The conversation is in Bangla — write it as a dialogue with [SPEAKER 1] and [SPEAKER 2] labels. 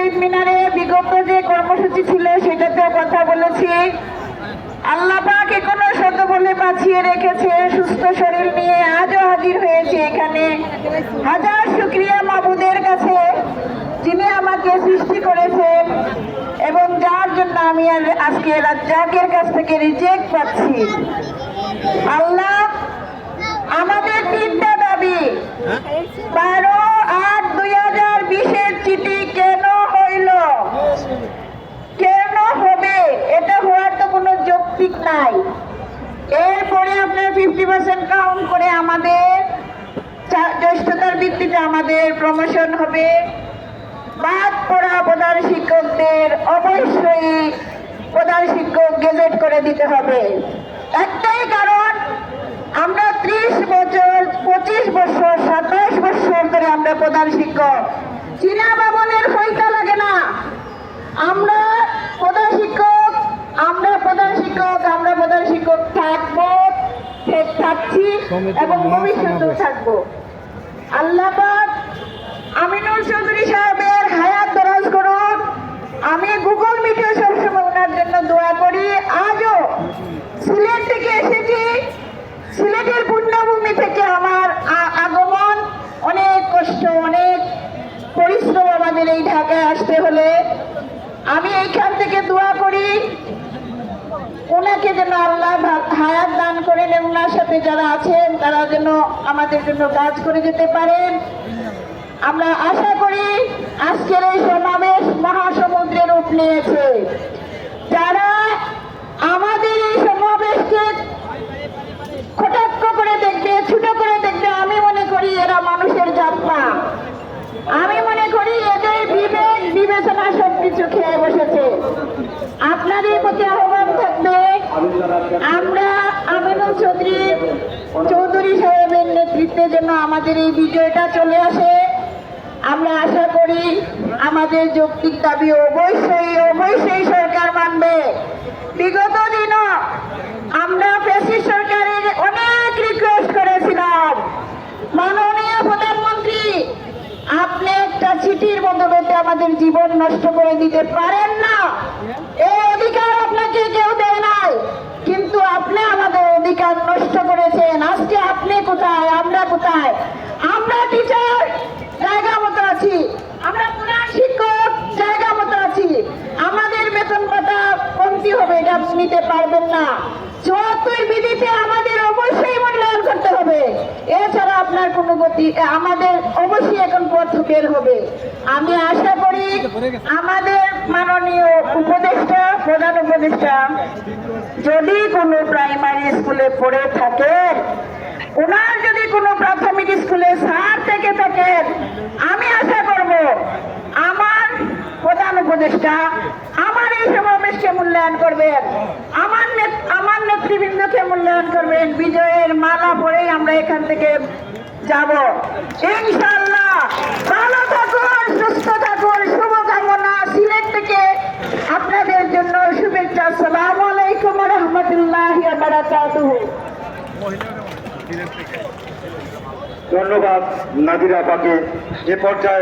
[SPEAKER 1] শহীদ মিনারে বিগত যে কর্মসূচি ছিল সেটাতেও কথা বলেছি। আল্লাহ পাক এখনো শত বলে বাঁচিয়ে রেখেছে, সুস্থ শরীর নিয়ে আজও হাজির হয়েছে এখানে। হাজার শুকরিয়া মাবুদের কাছে, যিনি আমাকে সৃষ্টি করেছেন এবং যার জন্য আমি আজকে রাজ্জাকের কাছ থেকে রিজেক্ট পাচ্ছি। আল্লাহ, আমাদের তিনটা দাবি, 12/8/2020 চিঠি কেন হইল, কেন হবে? এটা হওয়ার তো কোনো যৌক্তিক নাই। এরপরে আপনার 50% কাউন্ট করে আমাদের জ্যেষ্ঠতার ভিত্তিতে আমাদের প্রমোশন হবে। বাদ পড়া প্রধান শিক্ষকদের অবশ্যই প্রধান শিক্ষক গেজেট করে দিতে হবে। একটাই কারণ, আমরা 30 বছর, 25 বছর, 27 বছর ধরে আমরা প্রধান শিক্ষক। চীনা বাবনের হইতা লাগে না। আমরা প্রধান শিক্ষক, আমরা প্রধান শিক্ষক, আমরা প্রধান শিক্ষক থাকবো, থাকছি এবং ভবিষ্যতেও থাকবো। আল্লাহ পাক আমিনুল চৌধুরী সাহেবের হায়াত দরাজ করুন। আমি গুগল মিটে সবসময় ওনার জন্য দোয়া করি। আজও সিলেট থেকে এসেছি, সিলেটের পূর্ণভূমি থেকে আমার আগমন, অনেক কষ্ট, অনেক পরিশ্রম আমাদের এই ঢাকায় আসতে হলে। আমি এইখান থেকে দোয়া করি ওনাকে যেন আল্লাহ হায়াত দান করেন এবং ওনার সাথে যারা আছেন তারা যেন আমাদের জন্য কাজ করে যেতে পারেন। আমরা আশা করি আজকের এই সমাবেশ মহাসমুদ্রের রূপ নিয়েছে। যারা আমাদের এই সমাবেশকে কটাক্ষ করে দেখবে, ছোট করে দেখবে, আমি মনে করি এরা মানুষের জাত না। আমি মনে করি এদের বিবেক বিবেচনা সবকিছু খেয়ে বসেছে। আপনাদের প্রতি আহ্বান থাকবে, আমরা আমিনুল চৌধুরী সাহেবের নেতৃত্বে যেন আমাদের এই বিজয়টা চলে আসে। আমরা আশা করি আমাদের যৌক্তিক দাবি অবশ্যই সরকার মানবে। বিগত দিনও আমরা ফ্যাসিস্ট সরকারের অনেক রিকোয়েস্ট করেছিলাম, মাননীয় প্রধানমন্ত্রী আপনি একটা চিঠির বদলে আমাদের জীবন নষ্ট করে দিতে পারেন না। এই অধিকার আপনাকে কেউ দেয় নাই, কিন্তু আপনি আমাদের অধিকার নষ্ট করেছেন। আজকে আপনি কোথায়, আমরা কোথায়? আমরা টিচার জায়গা মতো আছি, আমরা প্রধান শিক্ষক জায়গা মতো আছি। আমাদের বেতন ভাতা কমতি হবে, এটা নিতে পারবেন না। 74 বিধিতে আমাদের অবশ্যই মূল্যায়ন করতে হবে, এছাড়া আপনার কোনো গতি, আমাদের অবশ্যই এখন পথ বের হবে। আমি আশা করি আমাদের মাননীয় উপদেষ্টা, প্রধান উপদেষ্টা যদি কোনো প্রাইমারি স্কুলে পড়ে থাকেন, ওনার যদি কোনো প্রাথমিক স্কুলে স্যার থেকে থাকেন, আমি আশা করব আমার প্রধান উপদেষ্টা আমার এই সমাবেশকে মূল্যায়ন করবেন, আমার নেতৃবৃন্দকে মূল্যায়ন করবেন। বিজয়ের মালা পরেই আমরা এখান থেকে যাব ইনশাআল্লাহ। ভালো থাকুন, সুস্থ থাকুন, শুভকামনা। সিলেট থেকে আপনাদের জন্য শুভেচ্ছা। আসসালামু আলাইকুম ওয়া রাহমাতুল্লাহি ওয়া বারাকাতুহু।
[SPEAKER 2] ধন্যবাদ নাদিরা আপাকে। এ পর্যায়ে